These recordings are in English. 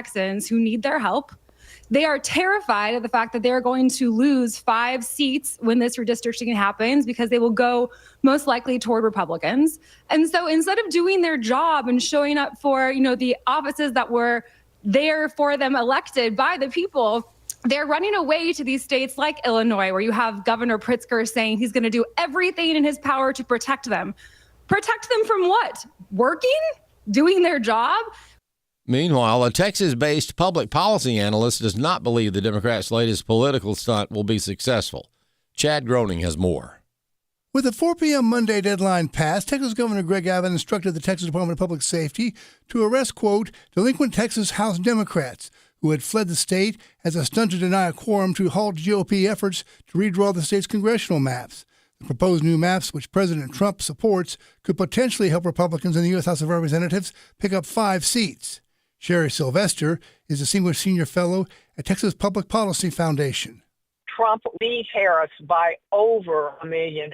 Texans who need their help. They are terrified of the fact that they're going to lose 5 seats when this redistricting happens because they will go most likely toward Republicans. And so instead of doing their job and showing up for, the offices that were there for them elected by the people, they're running away to these states like Illinois, where you have Governor Pritzker saying he's going to do everything in his power to protect them. Protect them from what? Working? Doing their job? Meanwhile, a Texas-based public policy analyst does not believe the Democrats' latest political stunt will be successful. Chad Groening has more. With the 4 p.m. Monday deadline passed, Texas Governor Greg Abbott instructed the Texas Department of Public Safety to arrest, quote, delinquent Texas House Democrats who had fled the state as a stunt to deny a quorum to halt GOP efforts to redraw the state's congressional maps. The proposed new maps, which President Trump supports, could potentially help Republicans in the U.S. House of Representatives pick up 5 seats. Sherry Sylvester is Distinguished Senior Fellow at Texas Public Policy Foundation. Trump beat Harris by over 1.5 million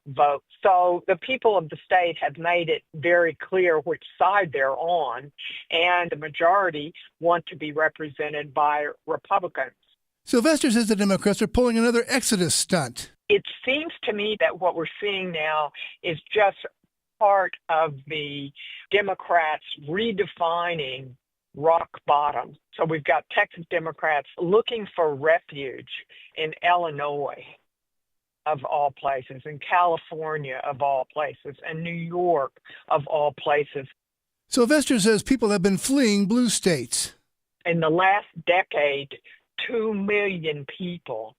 votes. So the people of the state have made it very clear which side they're on, and the majority want to be represented by Republicans. Sylvester says the Democrats are pulling another Exodus stunt. It seems to me that what we're seeing now is just part of the Democrats redefining rock bottom. So we've got Texas Democrats looking for refuge in Illinois, of all places, in California, of all places, and New York, of all places. Sylvester says people have been fleeing blue states. In the last decade, 2 million people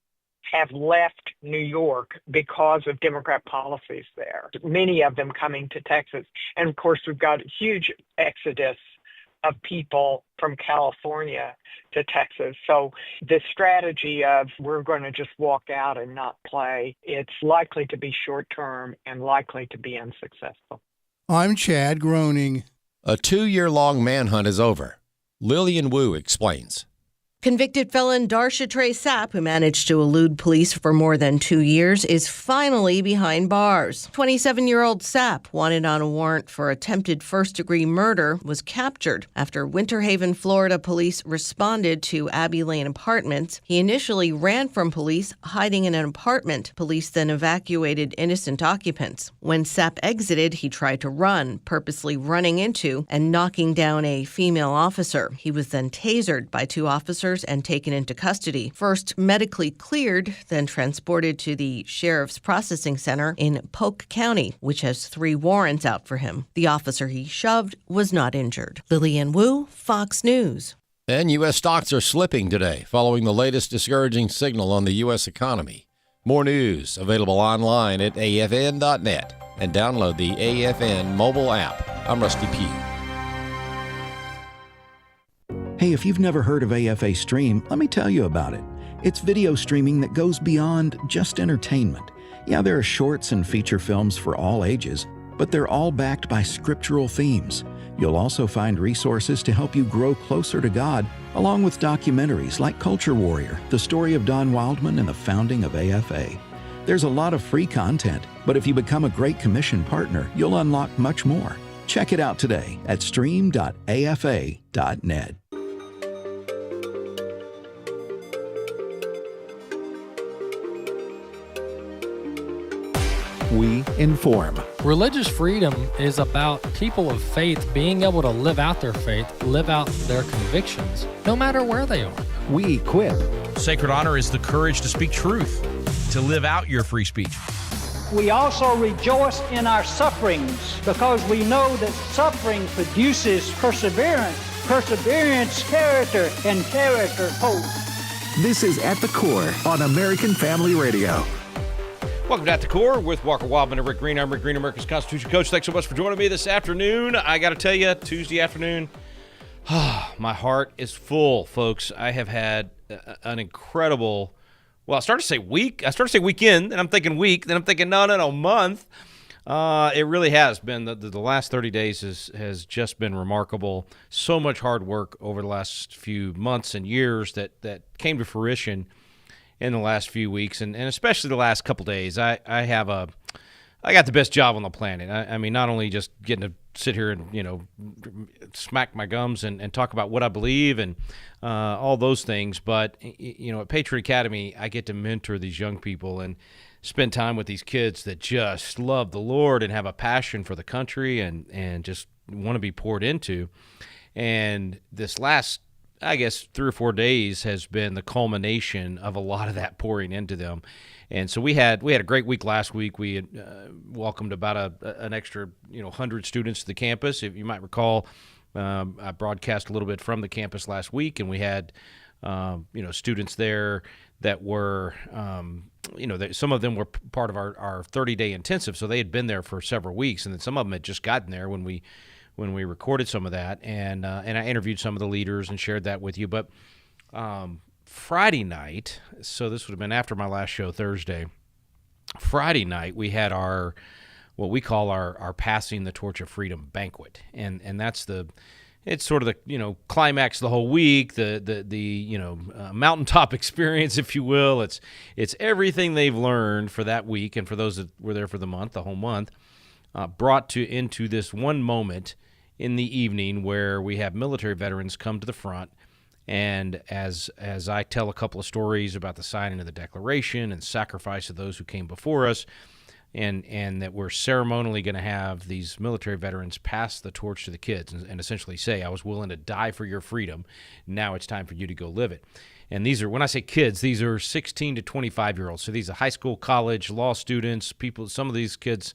have left New York because of Democrat policies there, many of them coming to Texas. And of course, we've got a huge exodus of people from California to Texas. So the strategy of we're going to just walk out and not play, it's likely to be short-term and likely to be unsuccessful. I'm Chad Groening. A 2-year-long manhunt is over. Lillian Wu explains. Convicted felon Darsha Trey Sapp, who managed to elude police for more than 2 years, is finally behind bars. 27-year-old Sapp, wanted on a warrant for attempted first-degree murder, was captured after Winter Haven, Florida police responded to Abbey Lane Apartments. He initially ran from police, hiding in an apartment. Police then evacuated innocent occupants. When Sapp exited, he tried to run, purposely running into and knocking down a female officer. He was then tasered by 2 officers and taken into custody. First medically cleared, then transported to the Sheriff's Processing Center in Polk County, which has 3 warrants out for him. The officer he shoved was not injured. Lillian Wu, Fox News. And U.S. stocks are slipping today following the latest discouraging signal on the U.S. economy. More news available online at afn.net and download the AFN mobile app. I'm Rusty Pugh. Hey, if you've never heard of AFA Stream, let me tell you about it. It's video streaming that goes beyond just entertainment. Yeah, there are shorts and feature films for all ages, but they're all backed by scriptural themes. You'll also find resources to help you grow closer to God, along with documentaries like Culture Warrior, the story of Don Wildmon and the founding of AFA. There's a lot of free content, but if you become a Great Commission partner, you'll unlock much more. Check it out today at stream.afa.net. We inform. Religious freedom is about people of faith being able to live out their faith, live out their convictions, no matter where they are. We equip. Sacred honor is the courage to speak truth, to live out your free speech. We also rejoice in our sufferings because we know that suffering produces perseverance, perseverance, character, and character, hope. This is At the Core on American Family Radio. Welcome to At the Core with Walker Wildmon and Rick Green. I'm Rick Green, America's Constitution Coach. Thanks so much for joining me this afternoon. I got to tell you, Tuesday afternoon, my heart is full, folks. I have had an incredible, well, I started to say weekend, and I'm thinking week, then I'm thinking, no, month. It really has been. The last 30 days has just been remarkable. So much hard work over the last few months and years that came to fruition in the last few weeks, and especially the last couple days. I got the best job on the planet. I mean, not only just getting to sit here and, smack my gums and talk about what I believe and all those things. But, at Patriot Academy, I get to mentor these young people and spend time with these kids that just love the Lord and have a passion for the country and just want to be poured into. And this last, I guess, 3 or 4 days has been the culmination of a lot of that pouring into them. And so we had a great week last week. We had, welcomed about an extra 100 students to the campus. If you might recall, I broadcast a little bit from the campus last week, and we had students there that were some of them were part of our 30-day intensive, so they had been there for several weeks, and then some of them had just gotten there when we recorded some of that, and I interviewed some of the leaders and shared that with you. But Friday night, so this would have been after my last show Thursday, Friday night we had what we call our Passing the Torch of Freedom banquet, and it's sort of the climax of the whole week, the mountaintop experience, if you will. It's everything they've learned for that week, and for those that were there for the whole month, brought into this one moment in the evening where we have military veterans come to the front, and as I tell a couple of stories about the signing of the Declaration and sacrifice of those who came before us, and that we're ceremonially going to have these military veterans pass the torch to the kids and essentially say, I was willing to die for your freedom. Now it's time for you to go live it. And these are, when I say kids, these are 16 to 25-year-olds. So these are high school, college, law students, people. Some of these kids,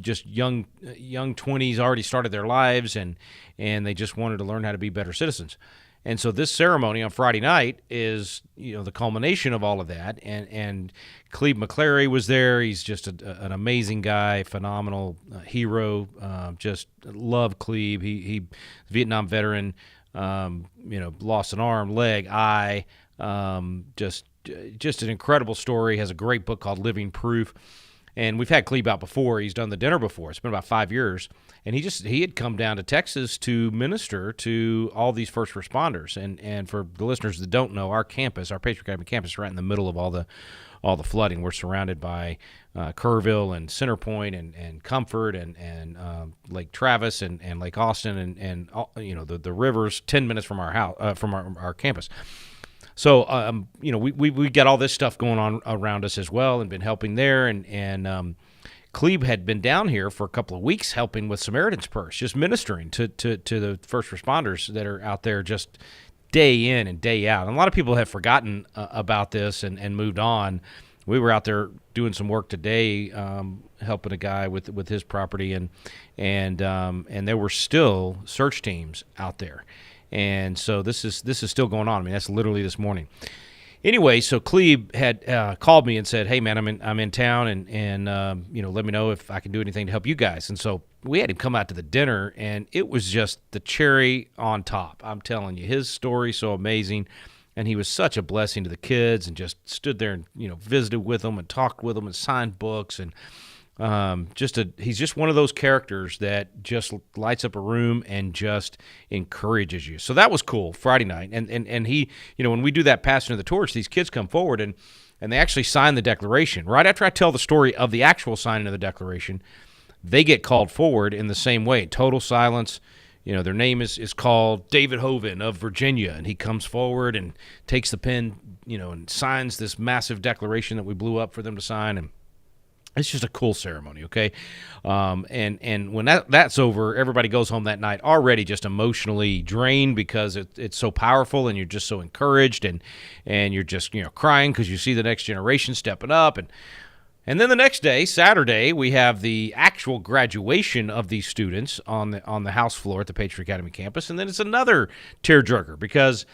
just young 20s, already started their lives, and they just wanted to learn how to be better citizens. And so this ceremony on Friday night is, the culmination of all of that. And Cleve McClary was there. He's just an amazing guy, phenomenal hero. Just love Cleve. He Vietnam veteran. Lost an arm, leg, eye. Just an incredible story. Has a great book called Living Proof. And we've had Cleve out before. He's done the dinner before. It's been about 5 years. And he had come down to Texas to minister to all these first responders. And for the listeners that don't know, our campus, our Patriot Academy campus, is right in the middle of all the flooding. We're surrounded by Kerrville and Centerpoint and Comfort and Lake Travis and Lake Austin and the rivers 10 minutes from our house from our campus. So we got all this stuff going on around us as well, and been helping there. And Cleve had been down here for a couple of weeks helping with Samaritan's Purse, just ministering to the first responders that are out there just day in and day out. And a lot of people have forgotten about this and moved on. We were out there doing some work today, helping a guy with his property, and there were still search teams out there. And so this is still going on. I mean, that's literally this morning. Anyway, so Cleve had called me and said, "Hey, man, I'm in town, and let me know if I can do anything to help you guys." And so we had him come out to the dinner, and it was just the cherry on top. I'm telling you, his story so amazing, and he was such a blessing to the kids, and just stood there and visited with them and talked with them and signed books, and he's just one of those characters that just lights up a room and just encourages you. So that was cool Friday night. And he, when we do that passing of the torch, these kids come forward and they actually sign the Declaration. Right after I tell the story of the actual signing of the Declaration, they get called forward in the same way. Total silence. Their name is called David Hovind of Virginia, and he comes forward and takes the pen, and signs this massive declaration that we blew up for them to sign. And it's just a cool ceremony, okay? And when that's over, everybody goes home that night already just emotionally drained because it's so powerful, and you're just so encouraged, and you're just crying because you see the next generation stepping up. And then the next day, Saturday, we have the actual graduation of these students on the house floor at the Patriot Academy campus, and then it's another tearjerker because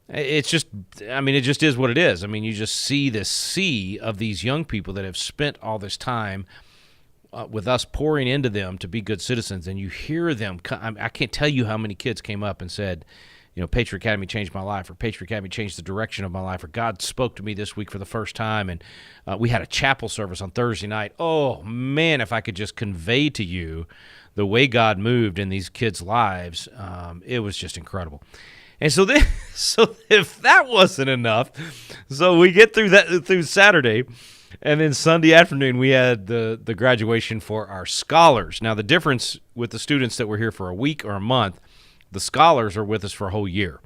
it just is what it is. I mean, you just see this sea of these young people that have spent all this time with us pouring into them to be good citizens, and you hear them. I can't tell you how many kids came up and said, Patriot Academy changed my life, or Patriot Academy changed the direction of my life, or God spoke to me this week for the first time. And we had a chapel service on Thursday night. Oh, man, if I could just convey to you the way God moved in these kids' lives, it was just incredible. And so if that wasn't enough, so we get through Saturday, And then Sunday afternoon, we had the graduation for our scholars. Now, the difference with the students that were here for a week or a month, the scholars are with us for a whole year.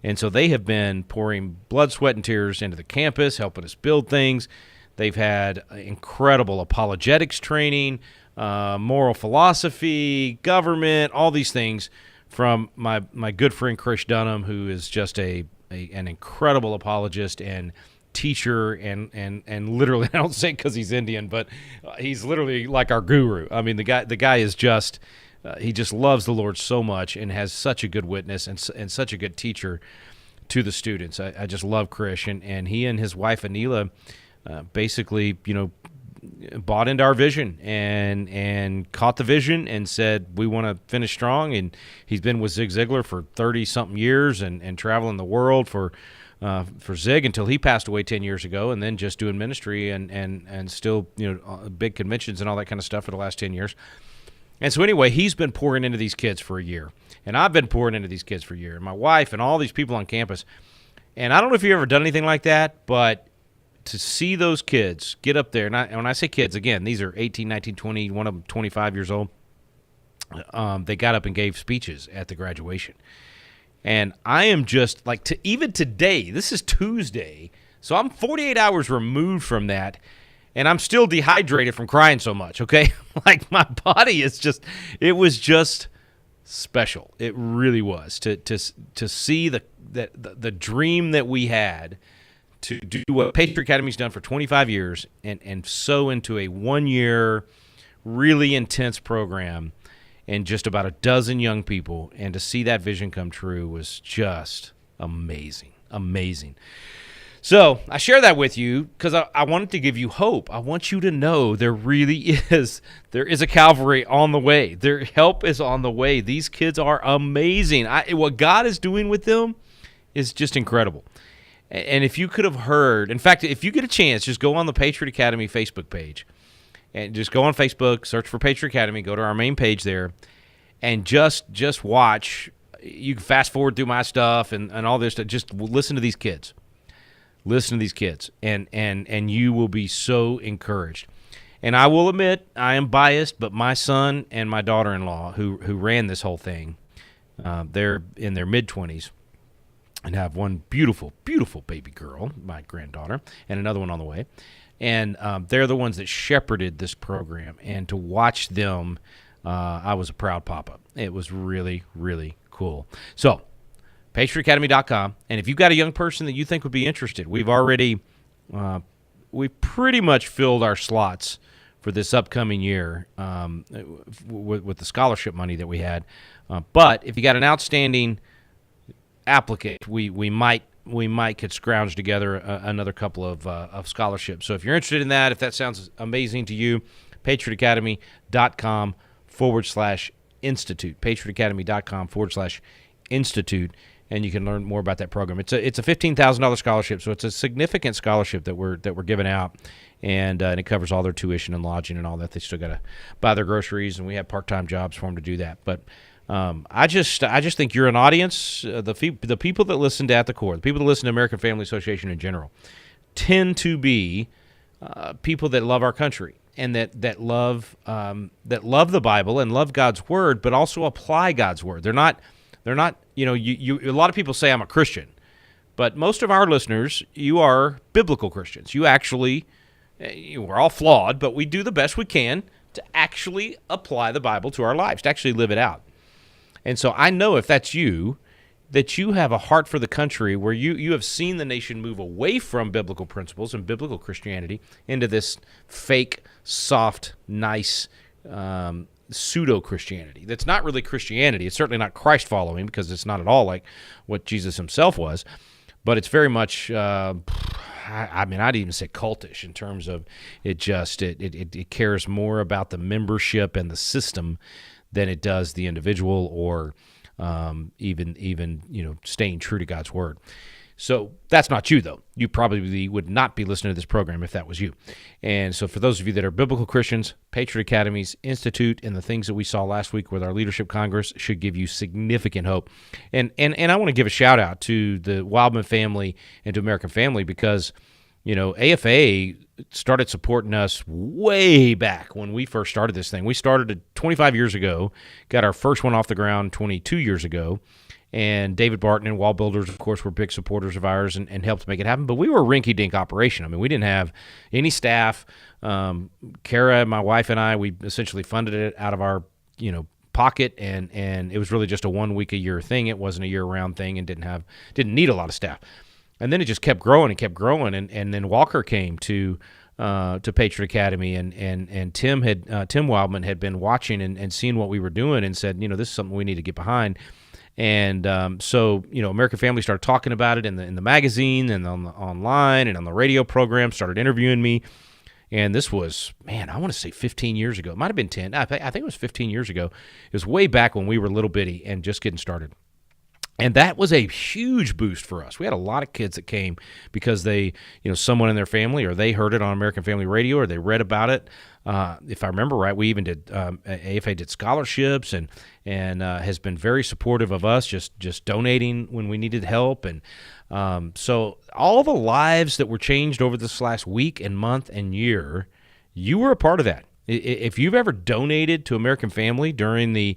And so they have been pouring blood, sweat, and tears into the campus, helping us build things. They've had incredible apologetics training, moral philosophy, government, all these things from my good friend Chris Dunham, who is just an incredible apologist and teacher and literally, I don't say it because he's Indian, but he's literally like our guru. I mean, the guy is just he just loves the Lord so much and has such a good witness and such a good teacher to the students. I just love Chris, and he and his wife Anila basically, bought into our vision and caught the vision and said, we want to finish strong. And he's been with Zig Ziglar for 30-something years and traveling the world for Zig until he passed away 10 years ago, and then just doing ministry and still, big conventions and all that kind of stuff for the last 10 years. And so anyway, he's been pouring into these kids for a year, and I've been pouring into these kids for a year, and my wife and all these people on campus. And I don't know if you've ever done anything like that, but to see those kids get up there, and when I say kids, again, these are 18, 19, 20, one of them 25 years old. They got up and gave speeches at the graduation. And I am just like, even today, this is Tuesday, so I'm 48 hours removed from that, and I'm still dehydrated from crying so much, okay? Like, my body is just, it was just special. It really was. To see the dream that we had to do what Patriot Academy's done for 25 years and sow into a 1-year, really intense program and just about a dozen young people, and to see that vision come true was just amazing, amazing. So I share that with you because I wanted to give you hope. I want you to know there is a Calvary on the way. Their help is on the way. These kids are amazing. What God is doing with them is just incredible. And if you could have heard, in fact, if you get a chance, just go on the Patriot Academy Facebook page and just go on Facebook, search for Patriot Academy, go to our main page there, and just watch. You can fast forward through my stuff and all this stuff. Just listen to these kids. Listen to these kids, and you will be so encouraged. And I will admit, I am biased, but my son and my daughter-in-law, who ran this whole thing, they're in their mid-20s and have one beautiful, beautiful baby girl, my granddaughter, and another one on the way. And they're the ones that shepherded this program. And to watch them, I was a proud papa. It was really, really cool. So, PatriotAcademy.com. And if you've got a young person that you think would be interested, we've pretty much filled our slots for this upcoming year with the scholarship money that we had. But if you got an outstanding applicant, we might could scrounge together another couple of scholarships. So if you're interested in that, if that sounds amazing to you, PatriotAcademy.com/institute. PatriotAcademy.com/institute. And you can learn more about that program. It's a $15,000 scholarship, so it's a significant scholarship that we're giving out, and it covers all their tuition and lodging and all that. They still got to buy their groceries, and we have part-time jobs for them to do that. But I just think you're an audience. The people that listen to At the Core, the people that listen to American Family Association in general, tend to be people that love our country and that love the Bible and love God's Word, but also apply God's Word. They're not. A lot of people say I'm a Christian, but most of our listeners, you are biblical Christians. You actually, we're all flawed, but we do the best we can to actually apply the Bible to our lives, to actually live it out. And so I know if that's you, that you have a heart for the country where you have seen the nation move away from biblical principles and biblical Christianity into this fake, soft, nice, pseudo-Christianity. That's not really Christianity. It's certainly not Christ-following because it's not at all like what Jesus himself was, but it's very much, I'd even say cultish in terms of it cares more about the membership and the system than it does the individual or even staying true to God's Word. So that's not you, though. You probably would not be listening to this program if that was you. And so for those of you that are biblical Christians, Patriot Academy's Institute and the things that we saw last week with our Leadership Congress should give you significant hope. And I want to give a shout-out to the Wildmon family and to American Family because AFA started supporting us way back when we first started this thing. We started it 25 years ago, got our first one off the ground 22 years ago, and David Barton and Wall Builders, of course, were big supporters of ours and helped make it happen. But we were a rinky-dink operation. I mean, we didn't have any staff. Kara, my wife, and I, we essentially funded it out of our, pocket, and it was really just a 1 week a year thing. It wasn't a year-round thing and didn't need a lot of staff. And then it just kept growing and kept growing, and then Walker came to Patriot Academy, and Tim Wildmon had been watching and seeing what we were doing and said, this is something we need to get behind. And so American Family started talking about it in the magazine and online and on the radio program, started interviewing me. And this was, I want to say 15 years ago. It might have been 10. I think it was 15 years ago. It was way back when we were little bitty and just getting started. And that was a huge boost for us. We had a lot of kids that came because they, someone in their family, or they heard it on American Family Radio, or they read about it. If I remember right, we even did AFA did scholarships and has been very supportive of us, just donating when we needed help. And so all the lives that were changed over this last week and month and year, you were a part of that. If you've ever donated to American Family during the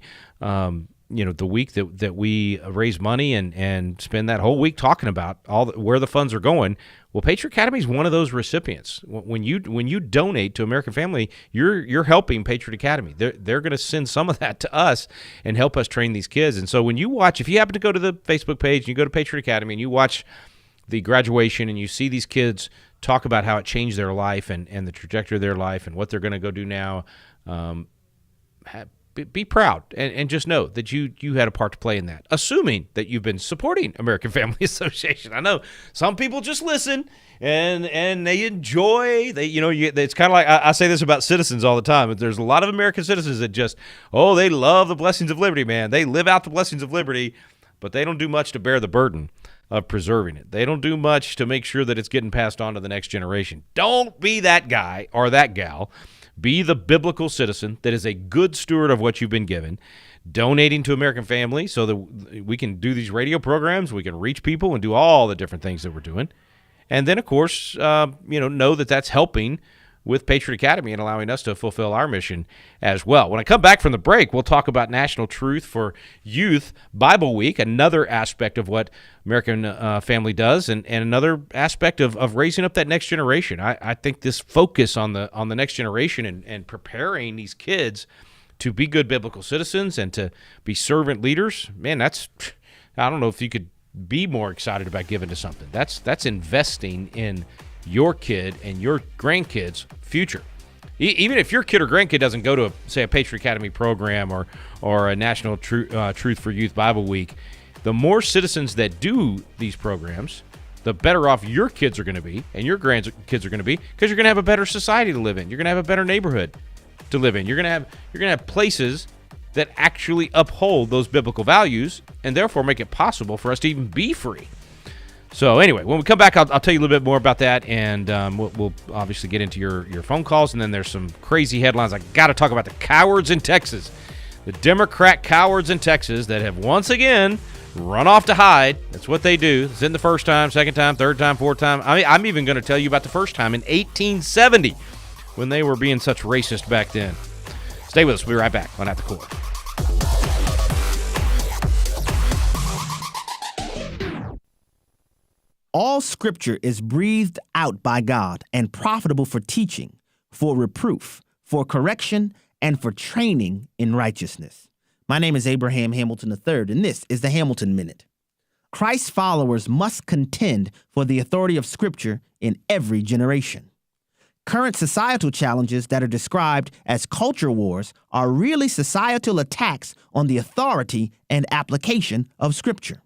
the week that we raise money and spend that whole week talking about where the funds are going, well, Patriot Academy is one of those recipients. When you donate to American Family, you're helping Patriot Academy. They're going to send some of that to us and help us train these kids. And so when you watch, if you happen to go to the Facebook page and you go to Patriot Academy and you watch the graduation and you see these kids talk about how it changed their life and the trajectory of their life and what they're going to go do now, be proud and just know that you had a part to play in that, assuming that you've been supporting American Family Association. I know some people just listen and they enjoy. It's kind of like I say this about citizens all the time. But there's a lot of American citizens that just, they love the blessings of liberty, man. They live out the blessings of liberty, but they don't do much to bear the burden of preserving it. They don't do much to make sure that it's getting passed on to the next generation. Don't be that guy or that gal. Be the biblical citizen that is a good steward of what you've been given, donating to American Family so that we can do these radio programs, we can reach people and do all the different things that we're doing. And then, of course, know that that's helping with Patriot Academy and allowing us to fulfill our mission as well. When I come back from the break, we'll talk about National Truth for Youth Bible Week, another aspect of what American Family does, and another aspect of raising up that next generation. I think this focus on the next generation and preparing these kids to be good biblical citizens and to be servant leaders, man, I don't know if you could be more excited about giving to something. That's investing in your kid and your grandkids' future. Even if your kid or grandkid doesn't go to a Patriot Academy program or a National Truth for Youth Bible Week, the more citizens that do these programs, the better off your kids are going to be and your grandkids are going to be, because you're going to have a better society to live in. You're going to have a better neighborhood to live in. You're going to have places that actually uphold those biblical values and therefore make it possible for us to even be free. So anyway, when we come back, I'll tell you a little bit more about that, and we'll obviously get into your phone calls, and then there's some crazy headlines. I got to talk about the cowards in Texas, the Democrat cowards in Texas that have once again run off to hide. That's what they do. It's in the first time, second time, third time, fourth time. I'm even going to tell you about the first time in 1870 when they were being such racist back then. Stay with us. We'll be right back on At the Core. All Scripture is breathed out by God and profitable for teaching, for reproof, for correction, and for training in righteousness. My name is Abraham Hamilton III, and this is the Hamilton Minute. Christ's followers must contend for the authority of Scripture in every generation. Current societal challenges that are described as culture wars are really societal attacks on the authority and application of Scripture.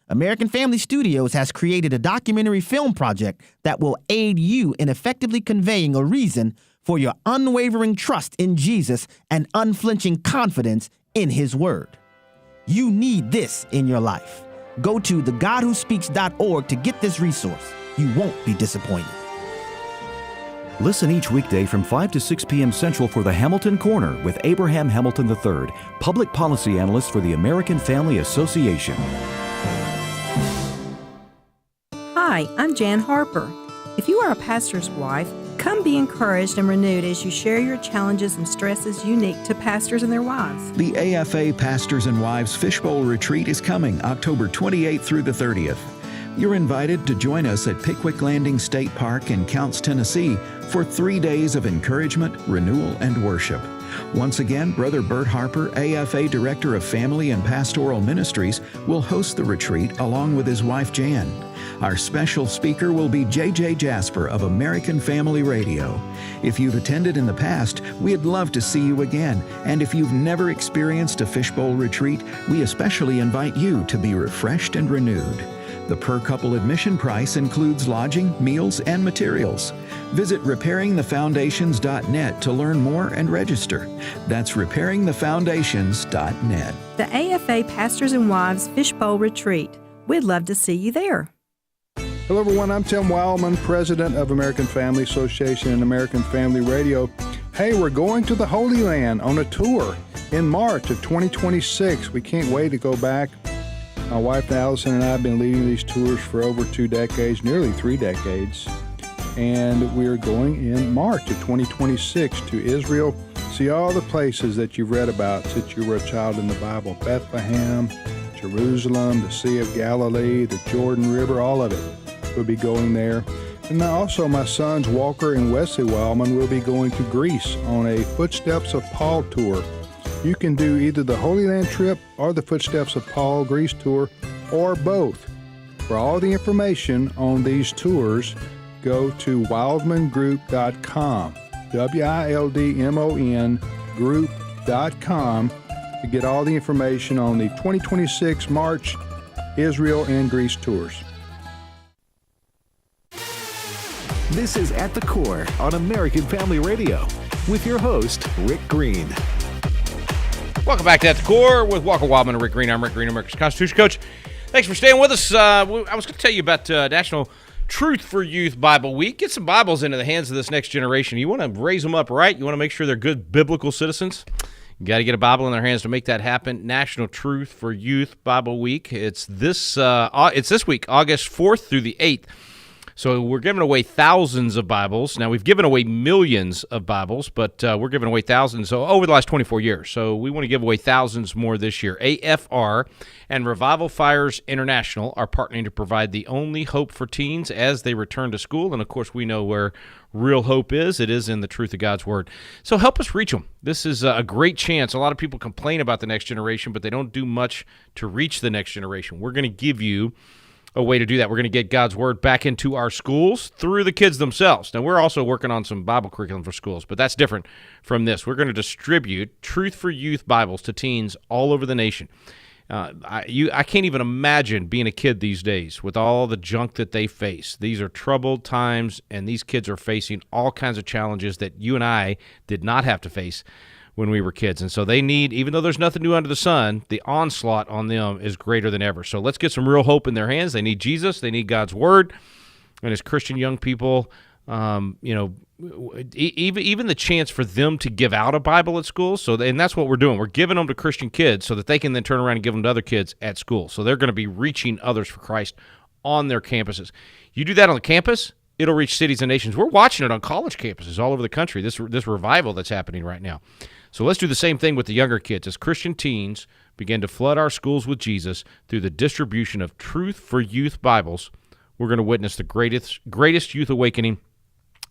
American Family Studios has created a documentary film project that will aid you in effectively conveying a reason for your unwavering trust in Jesus and unflinching confidence in His Word. You need this in your life. Go to thegodwhospeaks.org to get this resource. You won't be disappointed. Listen each weekday from 5 to 6 p.m. Central for the Hamilton Corner with Abraham Hamilton III, Public Policy Analyst for the American Family Association. Hi, I'm Jan Harper. If you are a pastor's wife, come be encouraged and renewed as you share your challenges and stresses unique to pastors and their wives. The AFA Pastors and Wives Fishbowl Retreat is coming October 28th through the 30th. You're invited to join us at Pickwick Landing State Park in Counce, Tennessee for 3 days of encouragement, renewal, and worship. Once again, Brother Bert Harper, AFA Director of Family and Pastoral Ministries, will host the retreat along with his wife Jan. Our special speaker will be J.J. Jasper of American Family Radio. If you've attended in the past, we'd love to see you again. And if you've never experienced a fishbowl retreat, we especially invite you to be refreshed and renewed. The per-couple admission price includes lodging, meals, and materials. Visit repairingthefoundations.net to learn more and register. That's repairingthefoundations.net. The AFA Pastors and Wives Fishbowl Retreat. We'd love to see you there. Hello, everyone. I'm Tim Wildmon, president of American Family Association and American Family Radio. Hey, we're going to the Holy Land on a tour in March of 2026. We can't wait to go back. My wife Allison and I have been leading these tours for over 2 decades, nearly 3 decades. And we're going in March of 2026 to Israel. See all the places that you've read about since you were a child in the Bible. Bethlehem, Jerusalem, the Sea of Galilee, the Jordan River, all of it. We'll be going there. And also my sons Walker and Wesley Wildmon will be going to Greece on a Footsteps of Paul tour. You can do either the Holy Land trip or the Footsteps of Paul Greece tour, or both. For all the information on these tours, go to wildmongroup.com, WILDMON group.com, to get all the information on the 2026 March Israel and Greece tours. This is At the Core on American Family Radio with your host, Rick Green. Welcome back to At the Core with Walker Wildmon and Rick Green. I'm Rick Green, America's Constitution Coach. Thanks for staying with us. I was going to tell you about National Truth for Youth Bible Week. Get some Bibles into the hands of this next generation. You want to raise them up right. You want to make sure they're good biblical citizens. You got to get a Bible in their hands to make that happen. National Truth for Youth Bible Week. It's this week, August 4th through the 8th. So we're giving away thousands of Bibles. Now, we've given away millions of Bibles, but we're giving away thousands over the last 24 years. So we want to give away thousands more this year. AFR and Revival Fires International are partnering to provide the only hope for teens as they return to school. And, of course, we know where real hope is. It is in the truth of God's Word. So help us reach them. This is a great chance. A lot of people complain about the next generation, but they don't do much to reach the next generation. We're going to give you a way to do that. We're going to get God's Word back into our schools through the kids themselves. Now, we're also working on some Bible curriculum for schools, but that's different from this. We're going to distribute Truth for Youth Bibles to teens all over the nation. I can't even imagine being a kid these days with all the junk that they face. These are troubled times, and these kids are facing all kinds of challenges that you and I did not have to face when we were kids. And so they need, even though there's nothing new under the sun, the onslaught on them is greater than ever. So let's get some real hope in their hands. They need Jesus. They need God's Word. And as Christian young people, even the chance for them to give out a Bible at school. And that's what we're doing. We're giving them to Christian kids so that they can then turn around and give them to other kids at school. So they're going to be reaching others for Christ on their campuses. You do that on the campus, it'll reach cities and nations. We're watching it on college campuses all over the country, this revival that's happening right now. So let's do the same thing with the younger kids. As Christian teens begin to flood our schools with Jesus through the distribution of Truth for Youth Bibles, we're going to witness the greatest youth awakening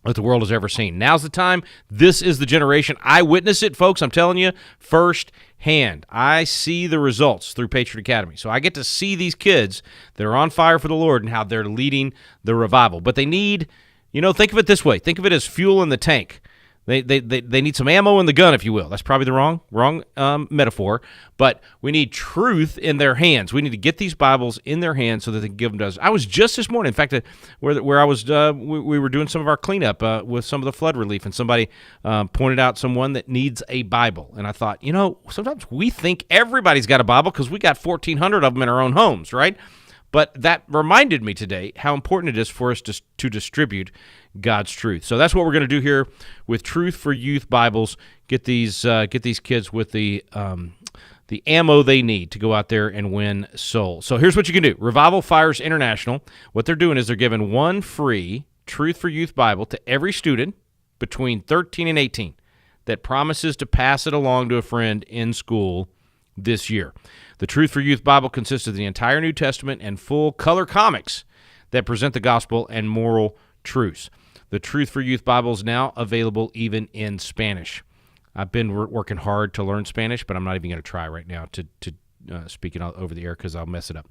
that the world has ever seen. Now's the time. This is the generation. I witness it, folks. I'm telling you, firsthand. I see the results through Patriot Academy. So I get to see these kids that are on fire for the Lord and how they're leading the revival. But they need, think of it this way. Think of it as fuel in the tank. They need some ammo in the gun, if you will. That's probably the wrong metaphor. But we need truth in their hands. We need to get these Bibles in their hands so that they can give them to us. I was just this morning, in fact, where I was, we were doing some of our cleanup with some of the flood relief, and somebody pointed out someone that needs a Bible. And I thought, sometimes we think everybody's got a Bible because we got 1,400 of them in our own homes, right? But that reminded me today how important it is for us to distribute God's truth. So that's what we're going to do here with Truth for Youth Bibles. Get these kids with the ammo they need to go out there and win souls. So here's what you can do. Revival Fires International, what they're doing is they're giving one free Truth for Youth Bible to every student between 13 and 18 that promises to pass it along to a friend in school this year. The Truth for Youth Bible consists of the entire New Testament and full color comics that present the gospel and moral truths. The Truth for Youth Bible is now available even in Spanish. I've been working hard to learn Spanish, but I'm not even going to try right now to speak it over the air because I'll mess it up.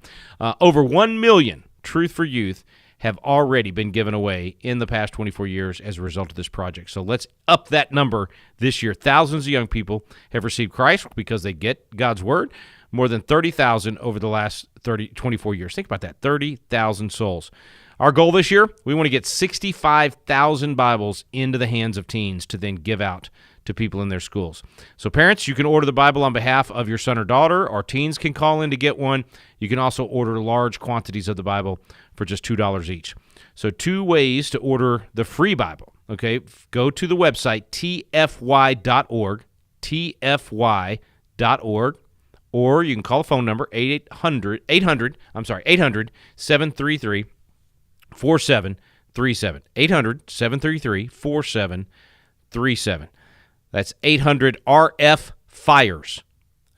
Over 1 million Truth for Youth have already been given away in the past 24 years as a result of this project. So let's up that number this year. Thousands of young people have received Christ because they get God's Word. More than 30,000 over the last 24 years. Think about that, 30,000 souls. Our goal this year, we want to get 65,000 Bibles into the hands of teens to then give out to people in their schools. So parents, you can order the Bible on behalf of your son or daughter, or teens can call in to get one. You can also order large quantities of the Bible for just $2 each. So 2 ways to order the free Bible. Okay, go to the website tfy.org, tfy.org, or you can call the phone number 800-733-4737, 800-733-4737. That's 800-RF-FIRES.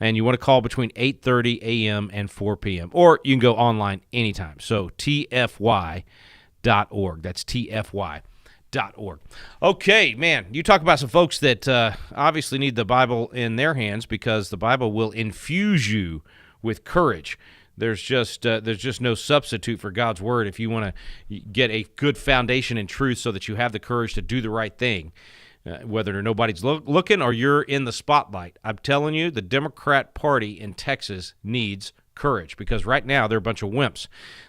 And you want to call between 8:30 a.m. and 4 p.m. Or you can go online anytime. So tfy.org. That's tfy.org. Okay, man, you talk about some folks that obviously need the Bible in their hands because the Bible will infuse you with courage. There's just no substitute for God's Word if you want to get a good foundation in truth so that you have the courage to do the right thing. Whether nobody's looking or you're in the spotlight. I'm telling you, the Democrat Party in Texas needs courage because right now they're a bunch of wimps.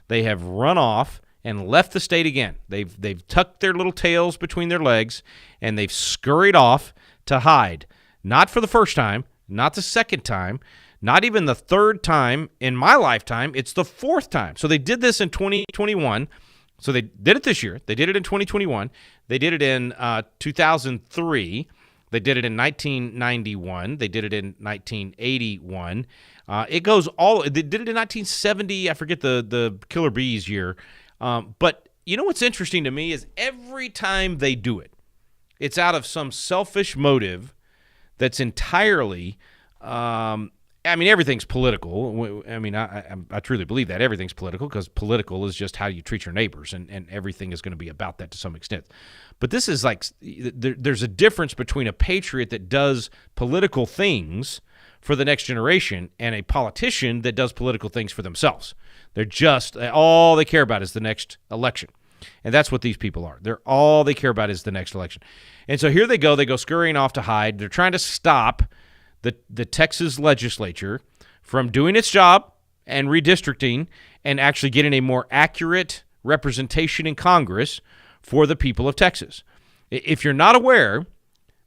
They have run off and left the state again. They've tucked their little tails between their legs, and they've scurried off to hide. Not for the first time, not the second time, not even the third time in my lifetime. It's the fourth time. So they did this in 2021. So they did it this year. They did it in 2021. They did it in 2003. They did it in 1991. They did it in 1981. It goes all. They did it in 1970. I forget the Killer Bees year. But you know what's interesting to me is every time they do it, it's out of some selfish motive that's entirely. I mean, everything's political. I mean, I truly believe that everything's political because political is just how you treat your neighbors, and everything is going to be about that to some extent. But this is like there's a difference between a patriot that does political things for the next generation and a politician that does political things for themselves. They're just all they care about is the next election. And that's what these people are. They're all they care about is the next election. And so here they go scurrying off to hide. They're trying to stop the Texas legislature from doing its job and redistricting and actually getting a more accurate representation in Congress for the people of Texas. If you're not aware,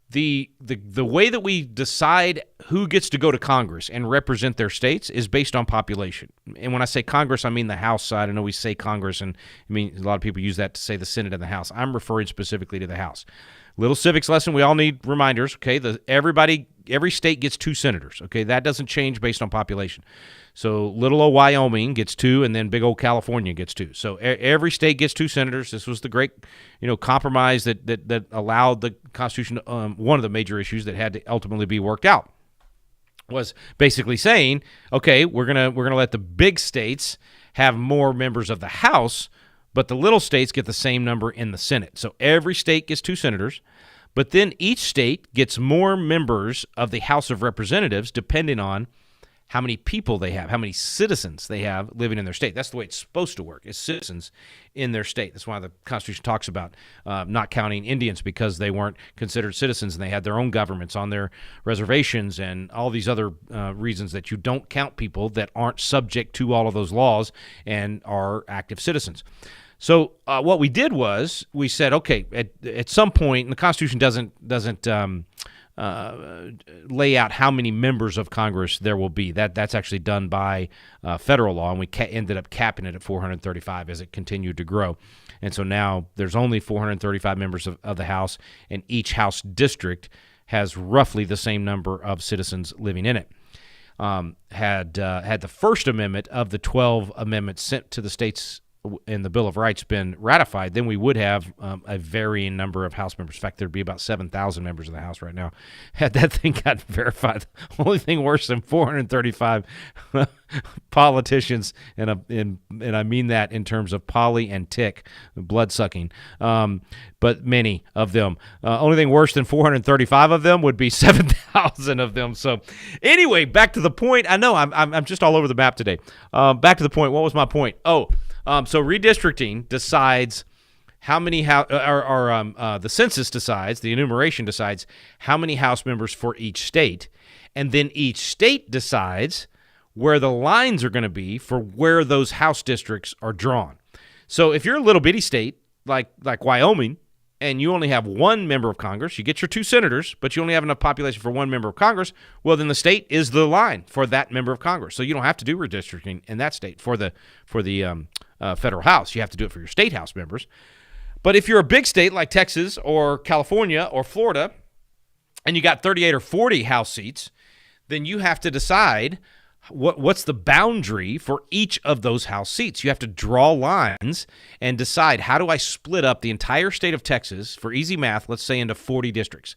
the way that we decide who gets to go to Congress and represent their states is based on population. And when I say Congress, I mean the House side. I know we say Congress, and I mean a lot of people use that to say the Senate and the House. I'm referring specifically to the House. Little civics lesson. We all need reminders. Okay, every state gets 2 senators. Okay, that doesn't change based on population. So little old Wyoming gets 2, and then big old California gets 2. So every state gets 2 senators. This was the great, compromise that allowed the Constitution. One of the major issues that had to ultimately be worked out was basically saying, okay, we're gonna let the big states have more members of the House, but the little states get the same number in the Senate. So every state gets 2 senators, but then each state gets more members of the House of Representatives depending on how many people they have, how many citizens they have living in their state. That's the way it's supposed to work, is citizens in their state. That's why the Constitution talks about not counting Indians because they weren't considered citizens and they had their own governments on their reservations and all these other reasons that you don't count people that aren't subject to all of those laws and are active citizens. So what we did was we said, okay, at some point, and the Constitution doesn't lay out how many members of Congress there will be. That's actually done by federal law, and we ended up capping it at 435 as it continued to grow. And so now there's only 435 members of the House, and each House district has roughly the same number of citizens living in it. Had the First Amendment of the 12 amendments sent to the states and the Bill of Rights been ratified, then we would have a varying number of House members. In fact, there'd be about 7,000 members of the House right now had that thing got verified. The only thing worse than 435 politicians, and I mean that in terms of poly and tick, blood sucking, but many of them. Only thing worse than 435 of them would be 7,000 of them. So anyway, back to the point. I know I'm just all over the map today. Back to the point. What was my point? So redistricting decides how many the census decides, the enumeration decides how many House members for each state, and then each state decides where the lines are going to be for where those House districts are drawn. So if you're a little bitty state like Wyoming, and you only have one member of Congress, you get your 2 senators, but you only have enough population for one member of Congress, well, then the state is the line for that member of Congress. So you don't have to do redistricting in that state for the federal House. You have to do it for your state House members. But if you're a big state like Texas or California or Florida, and you got 38 or 40 House seats, then you have to decide what's the boundary for each of those House seats. You have to draw lines and decide, how do I split up the entire state of Texas, for easy math, let's say into 40 districts.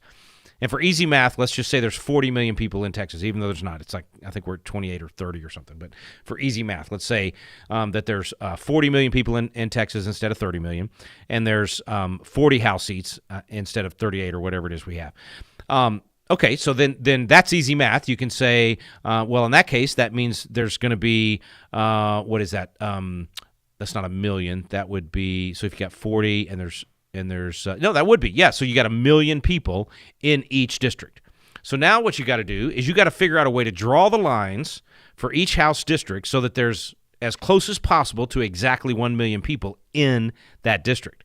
And for easy math, let's just say there's 40 million people in Texas, even though there's not. It's like, I think we're 28 or 30 or something. But for easy math, let's say that there's 40 million people in Texas instead of 30 million, and there's 40 House seats instead of 38 or whatever it is we have. Okay, so then that's easy math. You can say, well, in that case, that means there's going to be, what is that? That's not a million. That would be, so if you got 40 and there's no, that would be, yeah. So you got 1 million people in each district. So now what you got to do is you got to figure out a way to draw the lines for each House district so that there's as close as possible to exactly 1 million people in that district.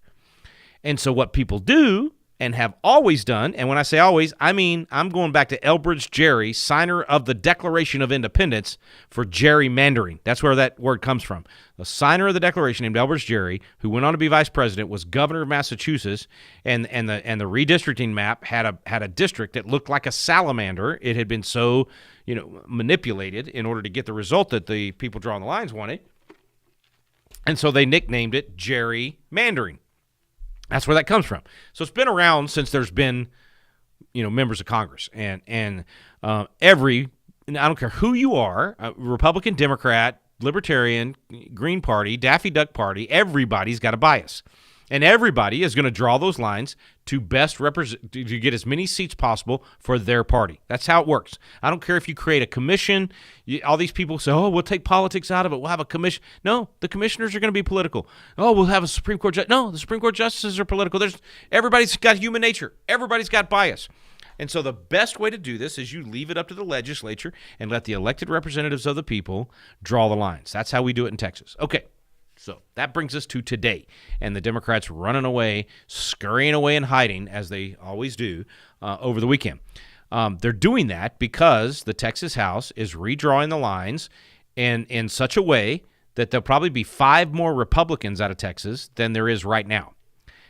And so what people do and have always done, and when I say always, I mean I'm going back to Elbridge Gerry, signer of the Declaration of Independence, for gerrymandering. That's where that word comes from. The signer of the Declaration, named Elbridge Gerry, who went on to be vice president, was governor of Massachusetts, and the redistricting map had a district that looked like a salamander. It had been so manipulated in order to get the result that the people drawing the lines wanted, and so they nicknamed it gerrymandering. That's where that comes from. So it's been around since there's been, members of Congress, and I don't care who you are, Republican, Democrat, Libertarian, Green Party, Daffy Duck Party, everybody's got a bias, and everybody is going to draw those lines to best represent, to get as many seats possible for their party. That's how it works. I don't care if you create a commission. All these people say, oh, we'll take politics out of it. We'll have a commission. No, the commissioners are going to be political. Oh, we'll have a Supreme Court judge. No, the Supreme Court justices are political. Everybody's got human nature. Everybody's got bias. And so the best way to do this is you leave it up to the legislature and let the elected representatives of the people draw the lines. That's how we do it in Texas. Okay. So that brings us to today, and the Democrats running away, scurrying away and hiding, as they always do, over the weekend. They're doing that because the Texas House is redrawing the lines in such a way that there'll probably be 5 more Republicans out of Texas than there is right now.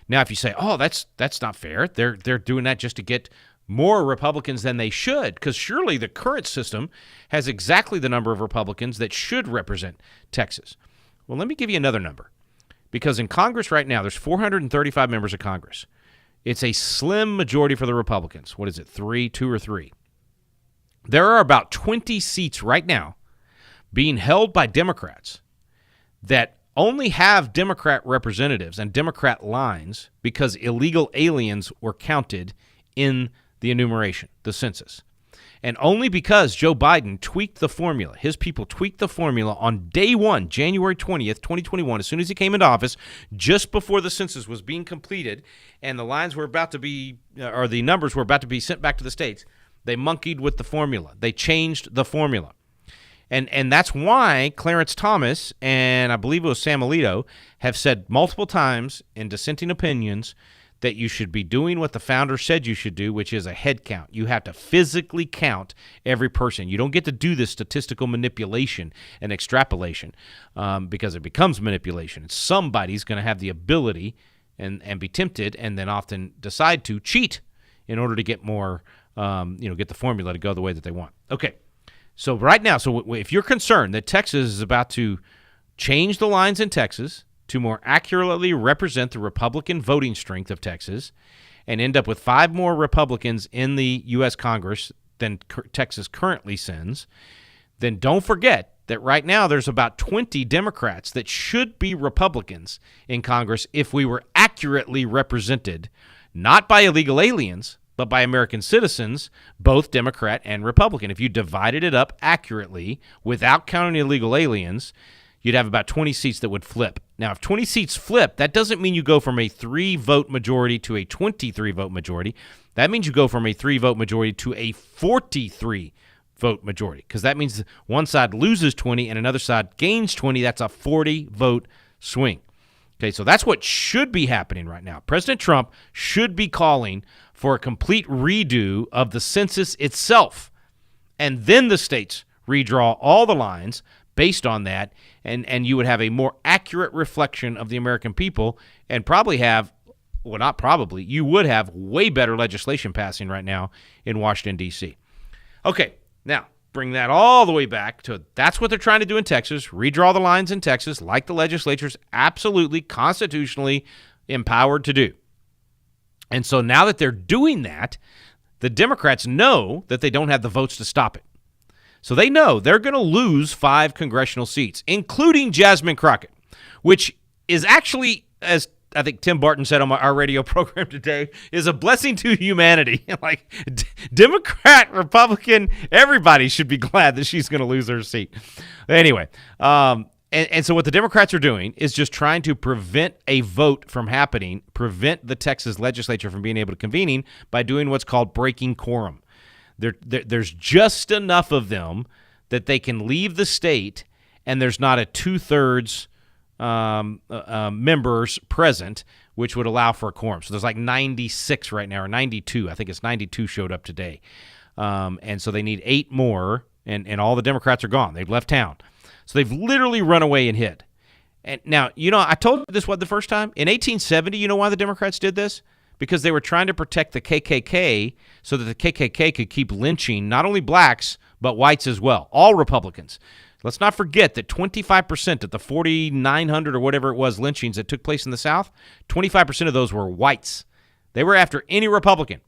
Now, if you say, oh, that's not fair, they're doing that just to get more Republicans than they should, because surely the current system has exactly the number of Republicans that should represent Texas. Well, let me give you another number, because in Congress right now, there's 435 members of Congress. It's a slim majority for the Republicans. What is it, 2 or 3? There are about 20 seats right now being held by Democrats that only have Democrat representatives and Democrat lines because illegal aliens were counted in the enumeration, the census. And only because Joe Biden tweaked the formula, his people tweaked the formula on day one, January 20th, 2021, as soon as he came into office, just before the census was being completed and the lines were about to be, or the numbers were about to be sent back to the states, they monkeyed with the formula. They changed the formula. And that's why Clarence Thomas and I believe it was Sam Alito have said multiple times in dissenting opinions that you should be doing what the founder said you should do, which is a head count. You have to physically count every person. You don't get to do this statistical manipulation and extrapolation because it becomes manipulation. Somebody's going to have the ability and be tempted and then often decide to cheat in order to get more, get the formula to go the way that they want. Okay, so right now, if you're concerned that Texas is about to change the lines in Texas to more accurately represent the Republican voting strength of Texas and end up with 5 more Republicans in the U.S. Congress than Texas currently sends, then don't forget that right now there's about 20 Democrats that should be Republicans in Congress if we were accurately represented, not by illegal aliens, but by American citizens, both Democrat and Republican. If you divided it up accurately without counting illegal aliens, you'd have about 20 seats that would flip. Now, if 20 seats flip, that doesn't mean you go from a 3-vote majority to a 23-vote majority. That means you go from a 3-vote majority to a 43-vote majority, because that means one side loses 20 and another side gains 20. That's a 40-vote swing. Okay, so that's what should be happening right now. President Trump should be calling for a complete redo of the census itself, and then the states redraw all the lines based on that, and you would have a more accurate reflection of the American people, and probably have, well, not probably, you would have way better legislation passing right now in Washington, D.C. Okay, now bring that all the way back to that's what they're trying to do in Texas, redraw the lines in Texas like the legislature's absolutely constitutionally empowered to do. And so now that they're doing that, the Democrats know that they don't have the votes to stop it. So they know they're going to lose 5 congressional seats, including Jasmine Crockett, which is actually, as I think Tim Barton said on our radio program today, is a blessing to humanity. Like, Democrat, Republican, everybody should be glad that she's going to lose her seat. Anyway, and so what the Democrats are doing is just trying to prevent a vote from happening, prevent the Texas legislature from being able to convening by doing what's called breaking quorum. There's just enough of them that they can leave the state, and there's not a 2/3 members present, which would allow for a quorum. So there's like 96 right now, or 92. I think it's 92 showed up today. And so they need 8 more, and all the Democrats are gone. They've left town. So they've literally run away and hid. And now, I told you this the first time. In 1870, you know why the Democrats did this? Because they were trying to protect the KKK so that the KKK could keep lynching not only blacks, but whites as well, all Republicans. Let's not forget that 25% of the 4,900 or whatever it was lynchings that took place in the South, 25% of those were whites. They were after any Republican.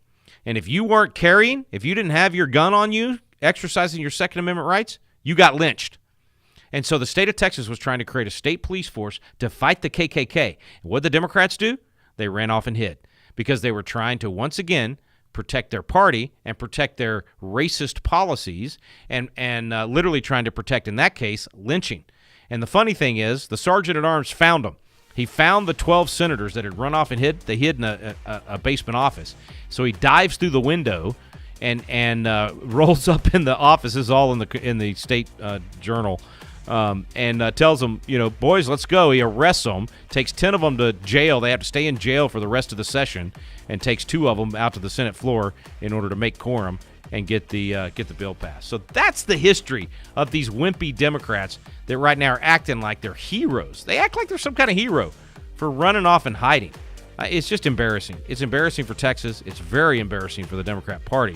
And if you weren't carrying, if you didn't have your gun on you, exercising your Second Amendment rights, you got lynched. And so the state of Texas was trying to create a state police force to fight the KKK. And what did the Democrats do? They ran off and hid because they were trying to, once again, protect their party and protect their racist policies and literally trying to protect, in that case, lynching. And the funny thing is, the sergeant-at-arms found them. He found the 12 senators that had run off and hid. They hid in a basement office. So he dives through the window and rolls up in the office. This is all in the state journal. And tells them, boys, let's go. He arrests them, takes 10 of them to jail. They have to stay in jail for the rest of the session, and takes 2 of them out to the Senate floor in order to make quorum and get the bill passed. So that's the history of these wimpy Democrats that right now are acting like they're heroes. They act like they're some kind of hero for running off and hiding. It's just embarrassing. It's embarrassing for Texas. It's very embarrassing for the Democrat Party.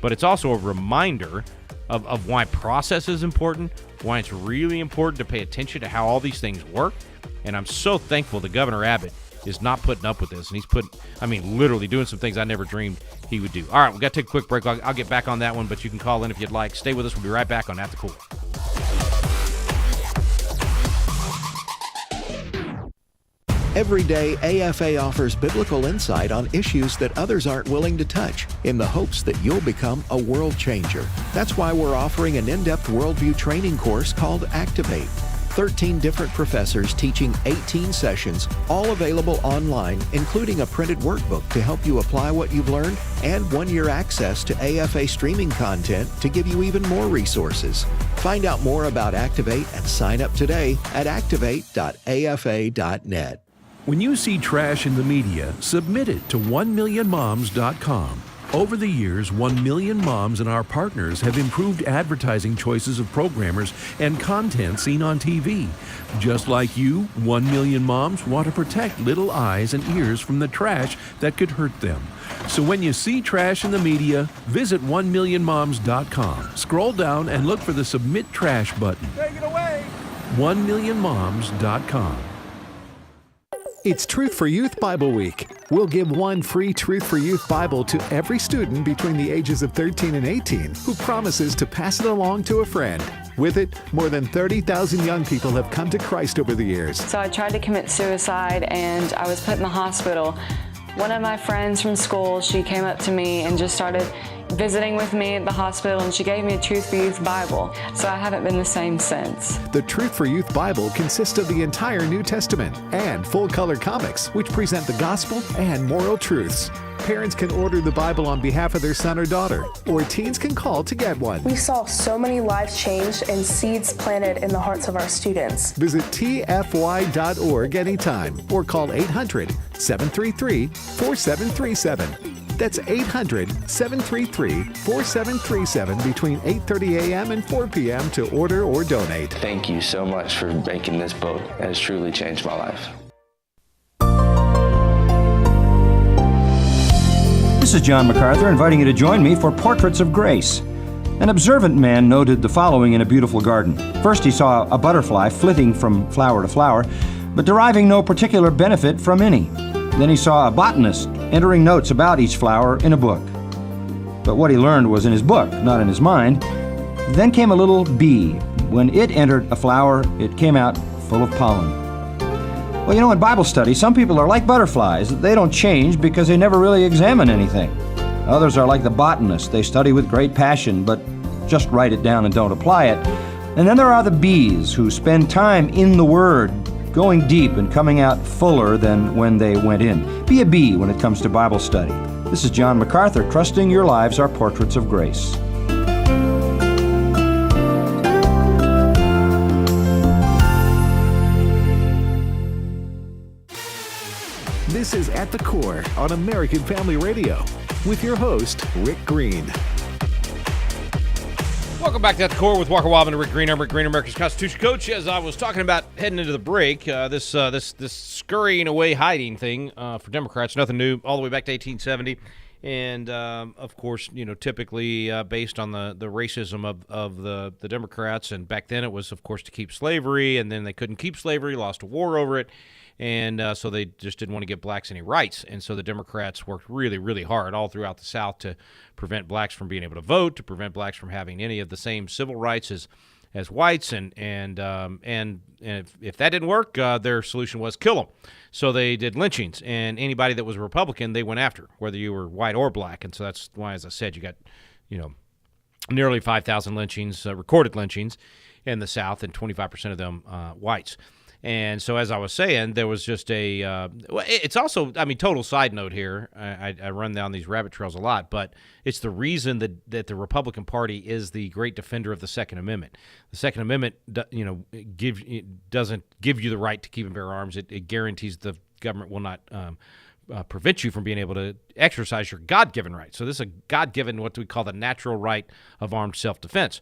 But it's also a reminder of why process is important, why it's really important to pay attention to how all these things work. And I'm so thankful that Governor Abbott is not putting up with this. And he's literally doing some things I never dreamed he would do. All right, we've got to take a quick break. I'll get back on that one, but you can call in if you'd like. Stay with us. We'll be right back on At the Core. Every day, AFA offers biblical insight on issues that others aren't willing to touch in the hopes that you'll become a world changer. That's why we're offering an in-depth worldview training course called Activate. 13 different professors teaching 18 sessions, all available online, including a printed workbook to help you apply what you've learned and 1-year access to AFA streaming content to give you even more resources. Find out more about Activate and sign up today at activate.afa.net. When you see trash in the media, submit it to 1millionmoms.com. Over the years, 1 million moms and our partners have improved advertising choices of programmers and content seen on TV. Just like you, 1 million moms want to protect little eyes and ears from the trash that could hurt them. So when you see trash in the media, visit 1millionmoms.com. Scroll down and look for the Submit Trash button. Take it away! 1millionmoms.com. It's Truth for Youth Bible Week. We'll give one free Truth for Youth Bible to every student between the ages of 13 and 18 who promises to pass it along to a friend. With it, more than 30,000 young people have come to Christ over the years. So I tried to commit suicide and I was put in the hospital. One of my friends from school, she came up to me and just started visiting with me at the hospital, and she gave me a Truth for Youth Bible. So I haven't been the same since. The Truth for Youth Bible consists of the entire New Testament and full-color comics, which present the gospel and moral truths. Parents can order the Bible on behalf of their son or daughter, or teens can call to get one. We saw so many lives changed and seeds planted in the hearts of our students. Visit tfy.org anytime or call 800-733-4737. That's 800-733-4737 between 8:30 a.m. and 4 p.m. to order or donate. Thank you so much for making this book. It has truly changed my life. This is John MacArthur inviting you to join me for Portraits of Grace. An observant man noted the following in a beautiful garden. First, he saw a butterfly flitting from flower to flower, but deriving no particular benefit from any. Then he saw a botanist entering notes about each flower in a book. But what he learned was in his book, not in his mind. Then came a little bee. When it entered a flower, it came out full of pollen. Well, you know, in Bible study, some people are like butterflies. They don't change because they never really examine anything. Others are like the botanist. They study with great passion, but just write it down and don't apply it. And then there are the bees who spend time in the Word, going deep and coming out fuller than when they went in. Be a bee when it comes to Bible study. This is John MacArthur, trusting your lives are portraits of grace. This is At the Core on American Family Radio with your host, Rick Green. Welcome back to At the Core with Walker Wildmon and Rick Green. I'm Rick Green, America's Constitution Coach. As I was talking about heading into the break, this scurrying away hiding thing for Democrats, nothing new, all the way back to 1870. And, of course, you know, typically based on the racism of the Democrats. And back then it was, of course, to keep slavery. And then they couldn't keep slavery, lost a war over it. And so they just didn't want to give blacks any rights. And so the Democrats worked really, really hard all throughout the South to prevent blacks from being able to vote, to prevent blacks from having any of the same civil rights as whites. And if that didn't work, their solution was kill them. So they did lynchings. And anybody that was a Republican, they went after, whether you were white or black. And so that's why, as I said, you got, you know, nearly 5,000 lynchings, recorded lynchings in the South, and 25% of them whites. And so, as I was saying, there was just it's also, I mean, total side note here. I run down these rabbit trails a lot, but it's the reason that the Republican Party is the great defender of the Second Amendment. The Second Amendment, you know, doesn't give you the right to keep and bear arms. It guarantees the government will not prevent you from being able to exercise your God-given right. So this is a God-given, what we call the natural right of armed self-defense.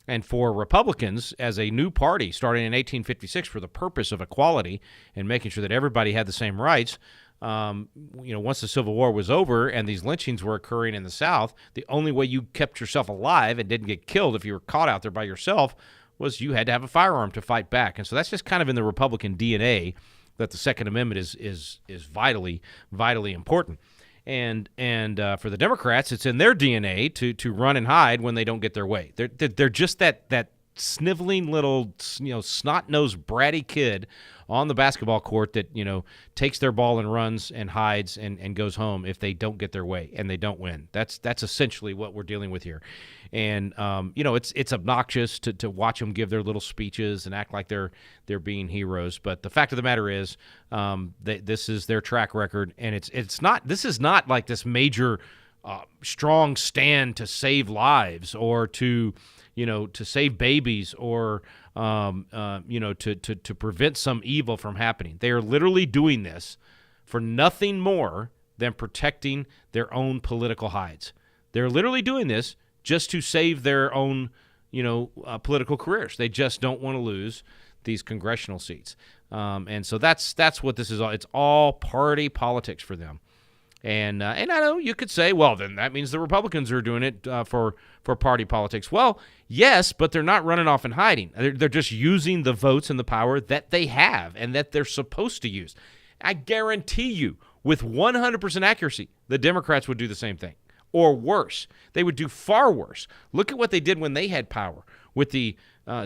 And for Republicans, as a new party starting in 1856 for the purpose of equality and making sure that everybody had the same rights, you know, once the Civil War was over and these lynchings were occurring in the South, the only way you kept yourself alive and didn't get killed if you were caught out there by yourself was you had to have a firearm to fight back. And so that's just kind of in the Republican DNA that the Second Amendment is vitally, vitally important. And for the Democrats, it's in their DNA to run and hide when they don't get their way. They're just that sniveling little, you know, snot-nosed bratty kid on the basketball court that, you know, takes their ball and runs and hides and goes home if they don't get their way and they don't win. That's essentially what we're dealing with here. And you know, it's obnoxious to watch them give their little speeches and act like they're being heroes. But the fact of the matter is, this is their track record, and it's not. This is not like this major strong stand to save lives or to, you know, to save babies or you know, to prevent some evil from happening. They are literally doing this for nothing more than protecting their own political hides. They're literally doing this just to save their own, you know, political careers. They just don't want to lose these congressional seats. And so that's what this is all. It's all party politics for them. And I know you could say, well, then that means the Republicans are doing it for party politics. Well, yes, but they're not running off and hiding. They're just using the votes and the power that they have and that they're supposed to use. I guarantee you, with 100% accuracy, the Democrats would do the same thing. Or worse. They would do far worse. Look at what they did when they had power with the